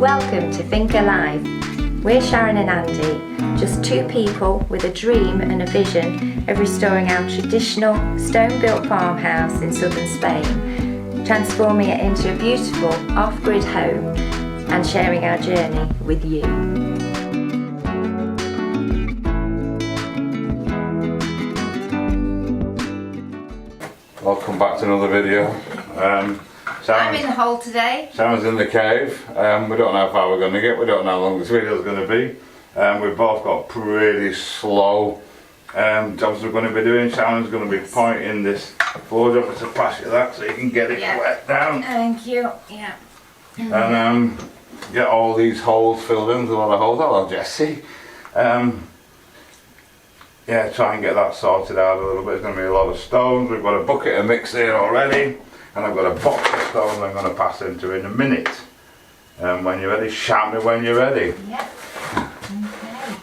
Welcome to Finca Live. We're Sharon and Andy, just two people with a dream and a vision of restoring our traditional stone-built farmhouse in southern Spain, transforming it into a beautiful off-grid home and sharing our journey with you. Welcome back to another video. I'm in the hole today. Sharon's in the cave. We don't know how far we're going to get. We don't know how long this video is going to be. We've both got pretty slow jobs we're going to be doing. Sharon's going to be pointing this floor. Do you want me to pass you that so you can get it wet down? Thank you. Yeah. And get all these holes filled in. There's a lot of holes. Hello, Jessie. Yeah, try and get that sorted out a little bit. There's going to be a lot of stones. We've got a bucket of mix here already. And I've got a box of stones I'm going to pass into in a minute. When you're ready, shout me when you're ready. Yep. Okay.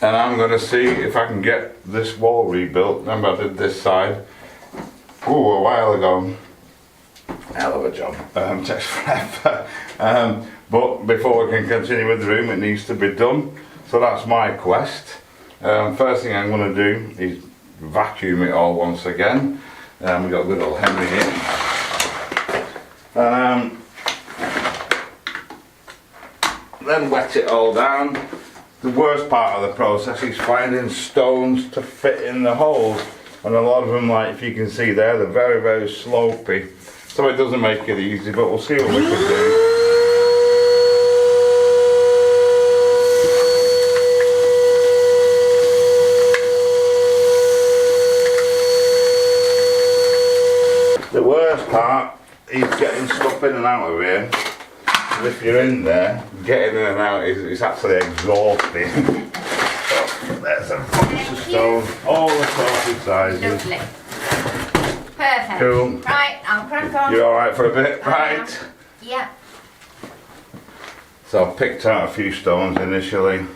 And I'm going to see if I can get this wall rebuilt. Remember I did this side a while ago. Hell of a job. Takes forever. But before we can continue with the room, it needs to be done. So that's my quest. First thing I'm going to do is vacuum it all once again. We've got good old Henry here. Then wet it all down. The worst part of the process is finding stones to fit in the holes. And a lot of them, like if you can see there, they're very, very slopey. So it doesn't make it easy, but we'll see what we can do. The worst part is getting stuff in and out of here. And if you're in there, getting in and out is actually exhausting. So, there's a bunch of stone, all the sorts of sizes. Lovely. Perfect. Cool. Right, I'll crack on. You're alright for a bit? Right. Yeah. So I've picked out a few stones initially.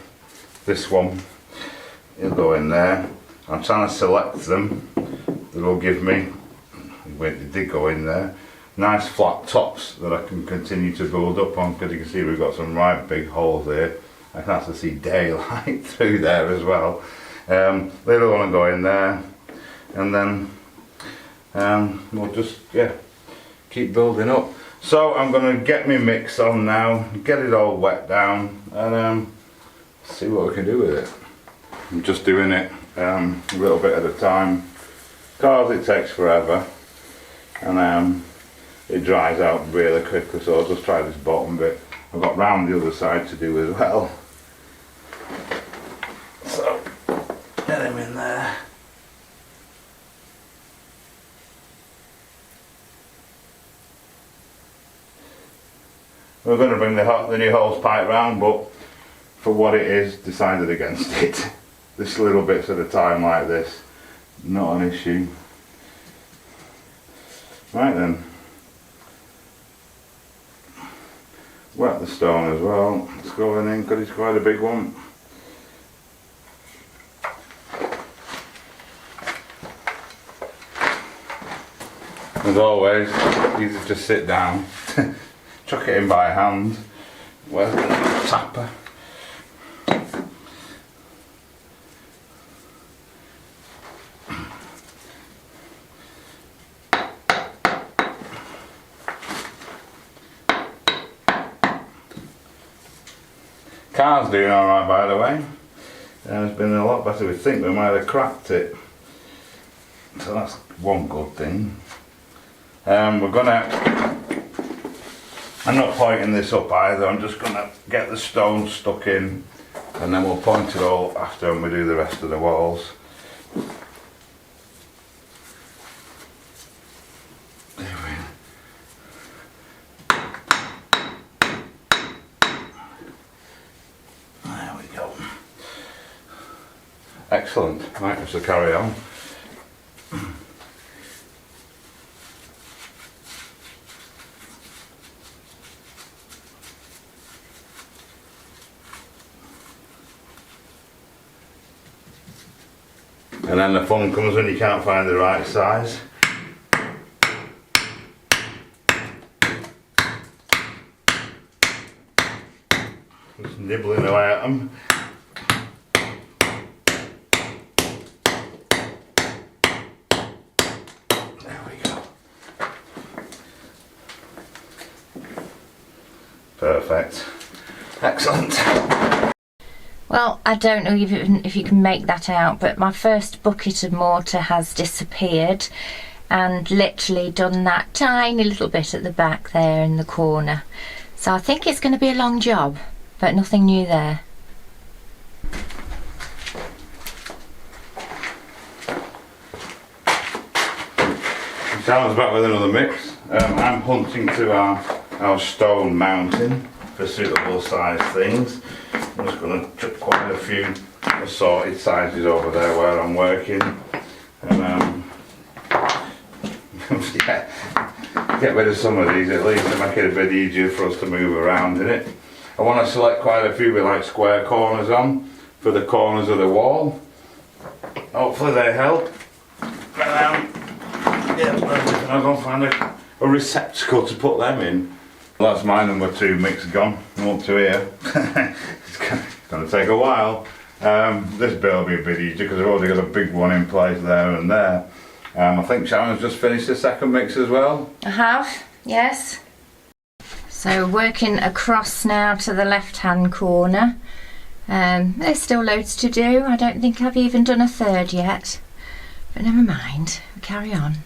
This one, it'll go in there. I'm trying to select them. It'll give me, it did go in there, nice flat tops that I can continue to build up on, because you can see we've got some right big holes here. I can actually see daylight through there as well. Little one will go in there, and then we'll just keep building up. So I'm going to get my mix on now, get it all wet down, and see what we can do with it. I'm just doing it a little bit at a time, because it takes forever. And it dries out really quickly, so I'll just try this bottom bit. I've got round the other side to do as well. So, get him in there. We're going to bring the new hose pipe round, but for what it is, decided against it. This little bits at a time like this, not an issue. Right then, wet the stone as well. It's going in because it's quite a big one. As always, easy to just sit down, chuck it in by hand. Where's the tapper? Car's doing alright, by the way. It's been a lot better. We think we might have cracked it. So that's one good thing. I'm not pointing this up either, I'm just going to get the stone stuck in, and then we'll point it all after when we do the rest of the walls. Excellent. Right, let's carry on. And then the fun comes when you can't find the right size. nibbling away at them. There we go. Perfect. Excellent. Well, I don't know even if you can make that out, but my first bucket of mortar has disappeared and literally done that tiny little bit at the back there in the corner. So I think it's going to be a long job, but nothing new there. Shannon's back with another mix. I'm hunting to our stone mountain for suitable size things. I'm just going to chuck quite a few assorted sizes over there where I'm working, and yeah, get rid of some of these at least to make it a bit easier for us to move around in it. I want to select quite a few with like square corners on for the corners of the wall. Hopefully they help. Yeah, I'll go find a receptacle to put them in. Well, that's my number 2 mix gone. I'm up to here. It's going to take a while. This bit will be a bit easier because I've already got a big one in place there and there. I think Shannon's just finished the second mix as well. I have, yes. So working across now to the left hand corner. There's still loads to do. I don't think I've even done a third yet. But never mind, we carry on.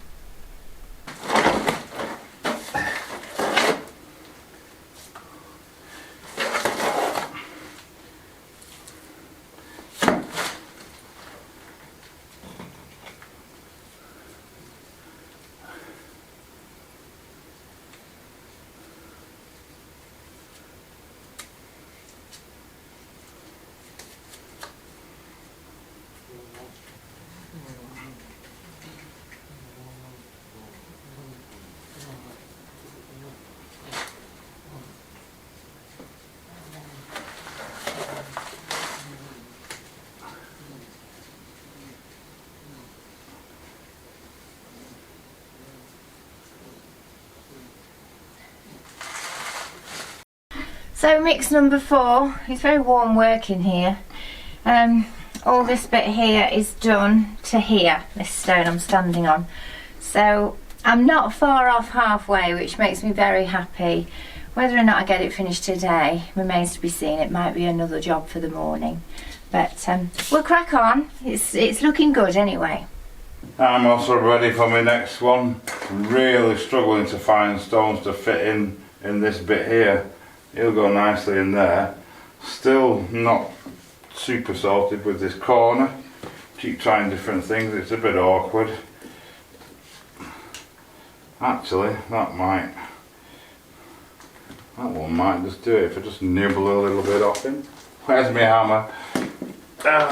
So mix number 4, it's very warm work in here. All this bit here is done to here, this stone I'm standing on. So I'm not far off halfway, which makes me very happy. Whether or not I get it finished today remains to be seen. It might be another job for the morning. But we'll crack on. It's looking good anyway. I'm also ready for my next one. Really struggling to find stones to fit in this bit here. It'll go nicely in there. Still not super sorted with this corner. Keep trying different things, it's a bit awkward. Actually, that one might just do it if I just nibble a little bit off him. Where's my hammer?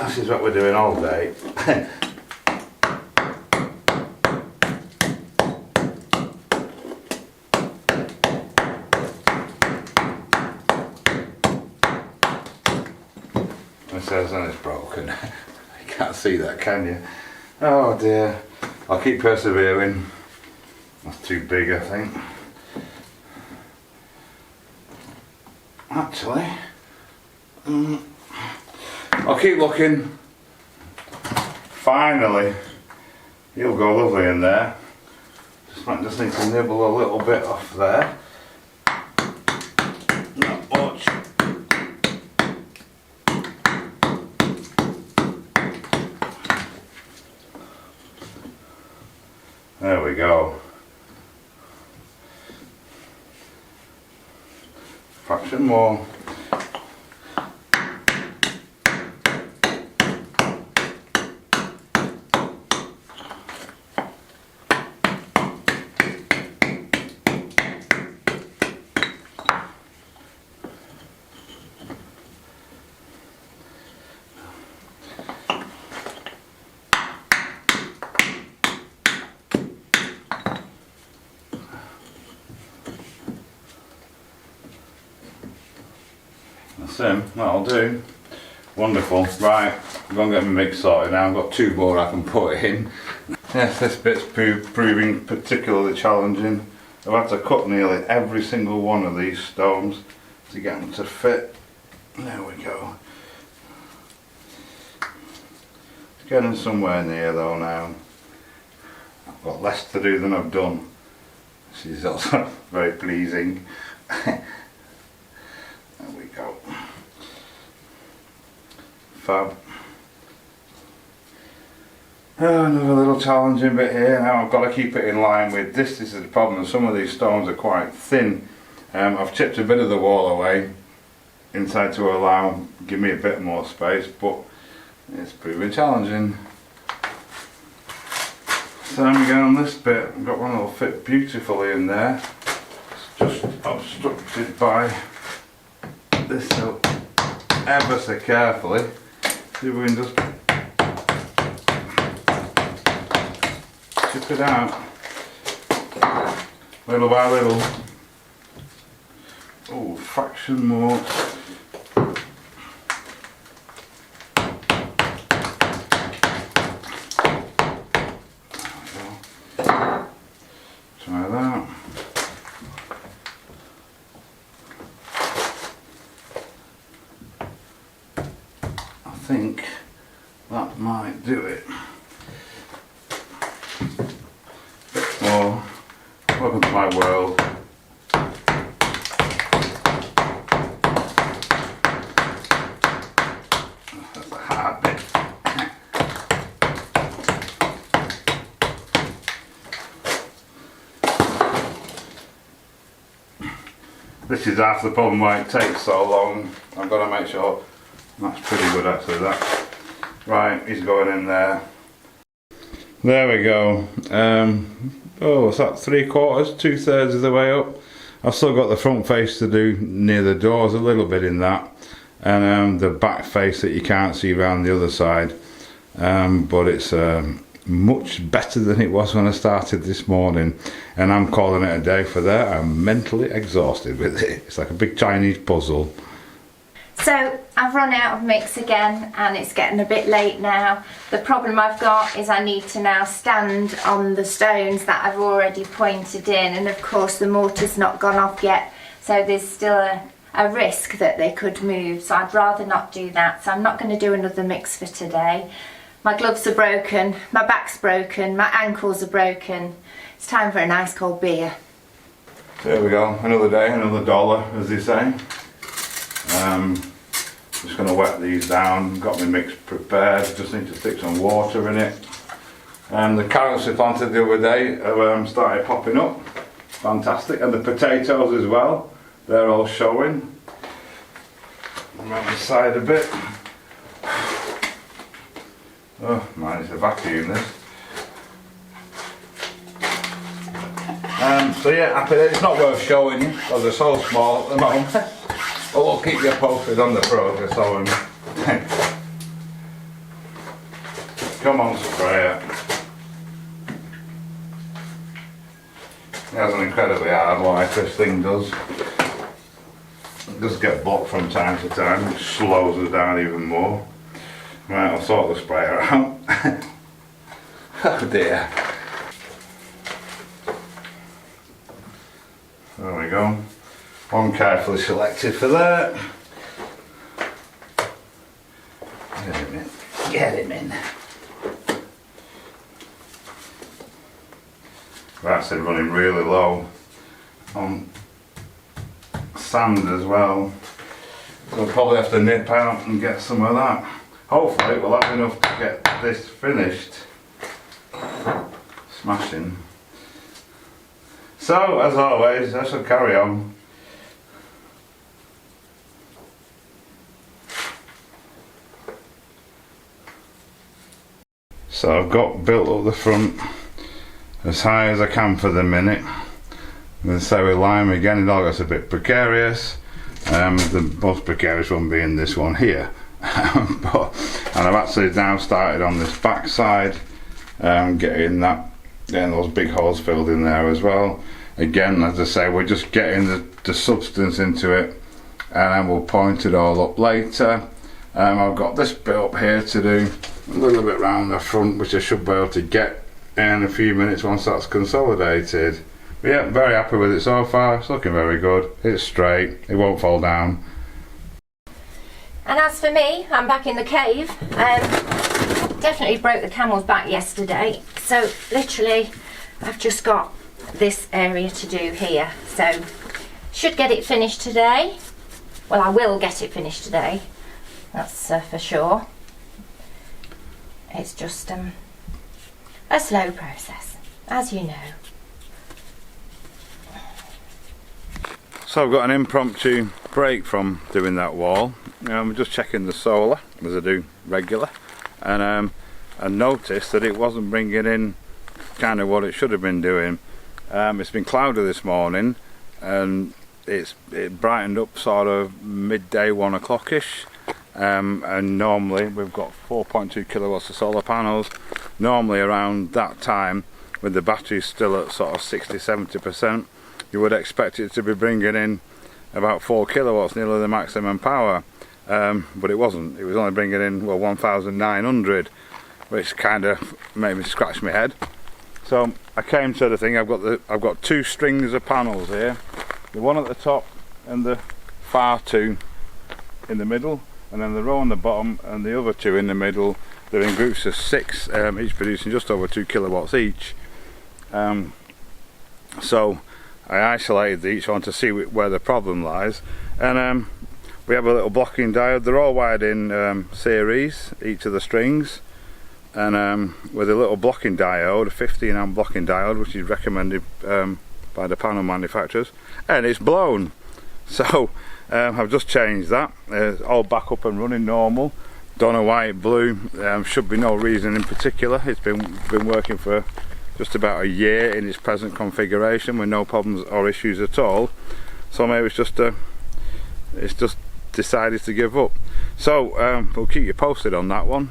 This is what we're doing all day. It says then it's broken. You can't see that, can you? Oh dear. I'll keep persevering. That's too big, I think. Actually, I'll keep looking. Finally, you'll go lovely in there. Just need to nibble a little bit off there. Not much. There we go. Fraction more. That's him, that'll do. Wonderful. Right, I'm going to get my mix sorted now. I've got 2 more I can put in. Yes, this bit's proving particularly challenging. I've had to cut nearly every single one of these stones to get them to fit There we go. It's getting somewhere near though now. I've got less to do than I've done. This is also very pleasing. There we go. Fab. Another little challenging bit here. Now I've got to keep it in line with this. This is the problem. Some of these stones are quite thin. I've chipped a bit of the wall away inside to give me a bit more space, but it's proving challenging. So I'm going on this bit. I've got one that'll fit beautifully in there. It's just obstructed by this, so ever so carefully. See if we can just chip it out little by little. Oh, fraction more. Try that. I think that might do it. Bit more. Welcome to my world. That's a hard bit. This is half the problem why it takes so long. I've got to make sure that's pretty good actually. That right, he's going in there. There we go. Oh, is that 3/4, 2/3 of the way up? I've still got the front face to do near the doors, a little bit in that, and the back face that you can't see around the other side. But it's much better than it was when I started this morning, and I'm calling it a day for that. I'm mentally exhausted with it. It's like a big Chinese puzzle. So I've run out of mix again and it's getting a bit late now. The problem I've got is I need to now stand on the stones that I've already pointed in, and of course the mortar's not gone off yet, so there's still a risk that they could move, so I'd rather not do that. So I'm not going to do another mix for today. My gloves are broken, my back's broken, my ankles are broken. It's time for a nice cold beer. There we go, another day, another dollar, as they say. Just going to wet these down, got my mix prepared, just need to stick some water in it. The carrots we planted the other day started popping up, fantastic, and the potatoes as well, they're all showing. I'm on the side a bit. Oh man, it's a vacuum this. So yeah, happy that it's not worth showing you because they're so small at the moment. But we'll keep you posted on the progress of them. Come on, sprayer. It has an incredibly hard life, this thing does. It does get blocked from time to time, which slows us down even more. Right, I'll sort the sprayer out. Oh dear. There we go. One carefully selected for that. Get him in. Get him in. That's it, running really low on sand as well. So we'll probably have to nip out and get some of that. Hopefully we'll have enough to get this finished. Smashing. So, as always, I shall carry on. So I've got built up the front as high as I can for the minute. I'm going to say with lime again, it all gets a bit precarious. The most precarious one being this one here. And I've actually now started on this back side, getting those big holes filled in there as well. Again, as I say, we're just getting the substance into it, and then we'll point it all up later. I've got this bit up here to do, a little bit round the front, which I should be able to get in a few minutes once that's consolidated. But yeah, very happy with it so far. It's looking very good. It's straight, it won't fall down. And as for me, I'm back in the cave. Definitely broke the camel's back yesterday, so literally I've just got this area to do here. So should get it finished today. Well, I will get it finished today, that's for sure. It's just a slow process, as you know. So I've got an impromptu break from doing that wall. I'm just checking the solar, as I do regular, and I noticed that it wasn't bringing in kind of what it should have been doing. It's been cloudy this morning, and it brightened up sort of midday, 1 o'clock-ish, and normally we've got 4.2 kilowatts of solar panels. Normally around that time, with the batteries still at sort of 60-70%, you would expect it to be bringing in about 4 kilowatts, nearly the maximum power, but it wasn't. It was only bringing in, well, 1,900, which kind of made me scratch my head. So I came to the thing. I've got 2 strings of panels here, the one at the top and the far 2 in the middle, and then the row on the bottom and the other 2 in the middle. They're in groups of 6, each producing just over 2 kilowatts each. So I isolated each one to see where the problem lies, and we have a little blocking diode. They're all wired in series, each of the strings, and with a little blocking diode, a 15 amp blocking diode, which is recommended by the panel manufacturers, and it's blown. So I've just changed that. It's all back up and running normal. Don't know why it blew. Should be no reason in particular. It's been working for just about a year in its present configuration with no problems or issues at all. So maybe it's just decided to give up. So we'll keep you posted on that one.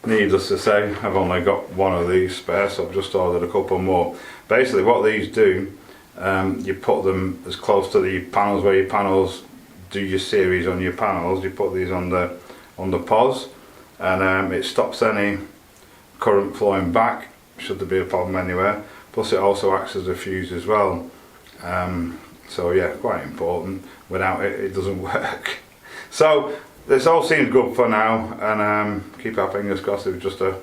Needless to say, I've only got one of these spare, so I've just ordered a couple more. Basically what these do, you put them as close to the panels where your panels do your series on your panels. You put these on the pos, and it stops any current flowing back should there be a problem anywhere. Plus it also acts as a fuse as well. So yeah, quite important. Without it, it doesn't work. So this all seems good for now, and keep our fingers crossed. It was just a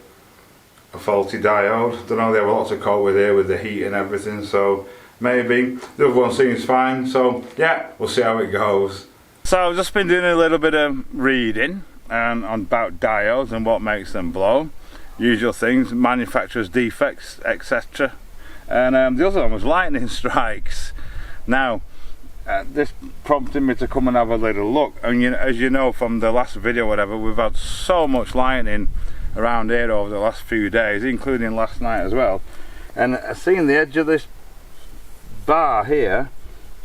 faulty diode. Don't know, they have lots of coat with here with the heat and everything, so maybe. The other one seems fine, so yeah, we'll see how it goes. So I've just been doing a little bit of reading on about diodes and what makes them blow. Usual things, manufacturer's defects, etc. And the other one was lightning strikes. Now this prompted me to come and have a little look, and as you know from the last video, whatever, we've had so much lightning around here over the last few days, including last night as well. And I seen the edge of this bar here.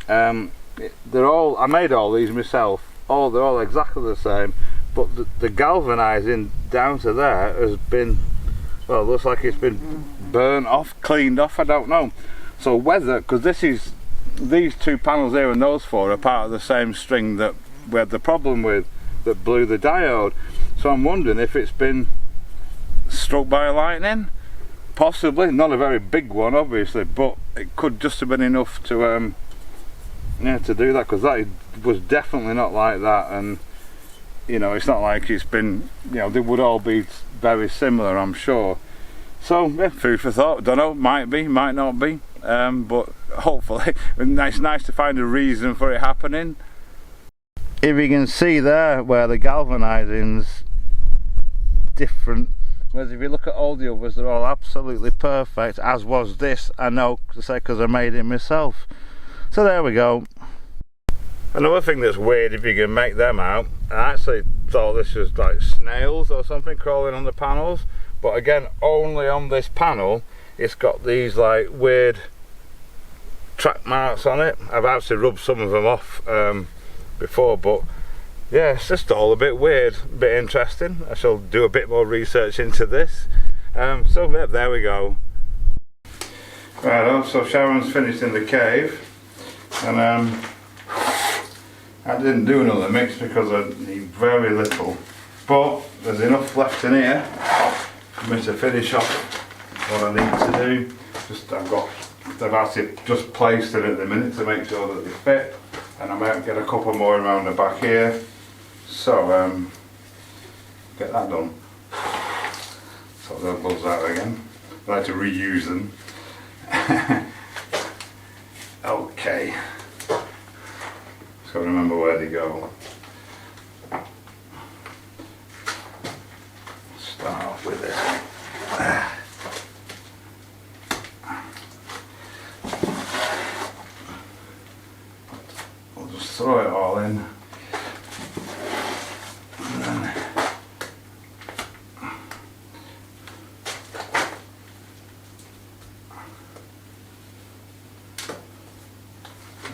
They're all, I made all these myself. They're all exactly the same, but the galvanizing down to there has been, well, looks like it's been burnt off, cleaned off, I don't know. So whether, because these 2 panels here and those 4 are part of the same string that we had the problem with, that blew the diode. So I'm wondering if it's been struck by lightning. Possibly, not a very big one obviously, but it could just have been enough to yeah, to do that, because that was definitely not like that. And you know, it's not like it's been, you know, they would all be very similar, I'm sure. So yeah, food for thought. Don't know, might be, might not be, but hopefully it's nice to find a reason for it happening. If you can see there where the galvanizing's different, whereas if you look at all the others, they're all absolutely perfect, as was this. I know, to say, because I made it myself. So there we go. Another thing that's weird, if you can make them out, I actually thought this was like snails or something crawling on the panels, but again, only on this panel it's got these like weird track marks on it. I've actually rubbed some of them off before, but yeah, it's just all a bit weird, a bit interesting. I shall do a bit more research into this. So yeah, there we go. Right, so Sharon's finished in the cave, and I didn't do another mix because I need very little, but there's enough left in here for me to finish off what I need to do. I've actually just placed it at the minute to make sure that they fit, and I might get a couple more around the back here, So get that done. So they'll buzz out again. I like to reuse them. Okay. So remember where they go. Start off with this. We'll just throw it all in. And then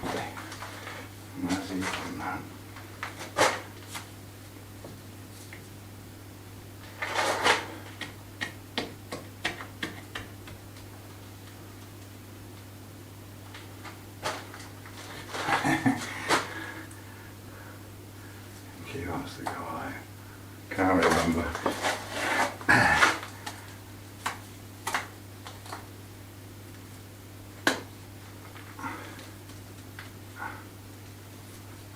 okay. And that's easy from that. He wants to go out. Can't remember.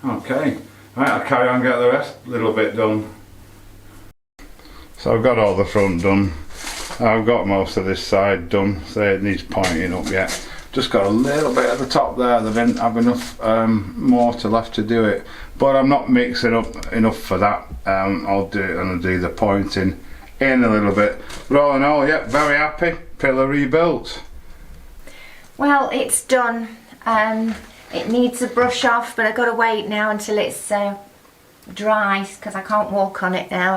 Okay, right, I'll carry on and get the rest little bit done. So I've got all the front done. I've got most of this side done, so it needs pointing up yet. Just got a little bit at the top there. They didn't have enough mortar left to do it, but I'm not mixing up enough for that. I'll do it and I'll do the pointing in a little bit. But all in all, yeah, very happy. Pillar rebuilt. Well, it's done. It needs a brush off, but I've got to wait now until it's dry because I can't walk on it now.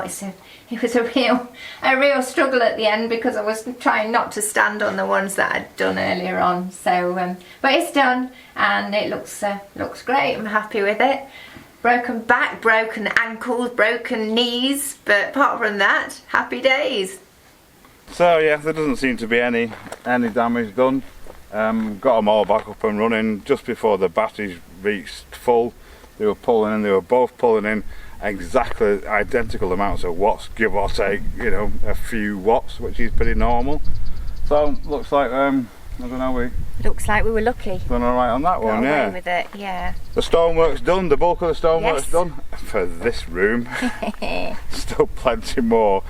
It was a real struggle at the end because I was trying not to stand on the ones that I'd done earlier on. So, but it's done and it looks great. I'm happy with it. Broken back, broken ankles, broken knees, but apart from that, happy days. So yeah, there doesn't seem to be any damage done. Got them all back up and running just before the batteries reached full. They were pulling in, they were both pulling in exactly identical amounts of watts, give or take, you know, a few watts, which is pretty normal. So looks like I don't know, Looks like we were lucky. done alright on that one, Got yeah. away with it, yeah. The stonework's done, the bulk of the stonework's Yes. done for this room. Still plenty more.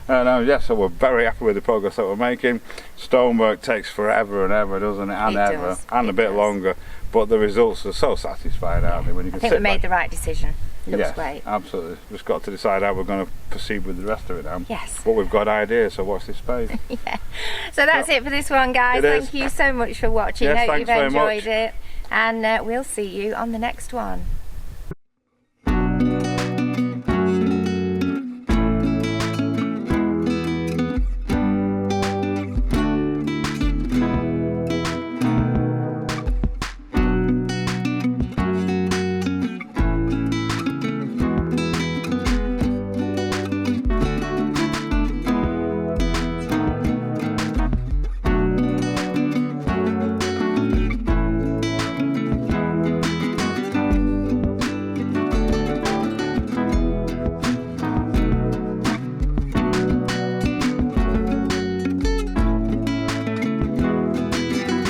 Yeah, so we're very happy with the progress that we're making. Stonework takes forever and ever, doesn't it? And It ever, does. and a It bit does. longer. But the results are so satisfying, aren't they? When you can I think sit we made back. the right decision. Looks Yes, great. absolutely. Just got to decide how we're going to proceed with the rest of it now. Yes. But we've got ideas, so watch this space. Yeah. So that's it for this one, guys. It is. Thank you so much for watching. Yes, Hope thanks you've very enjoyed much. it. And we'll see you on the next one.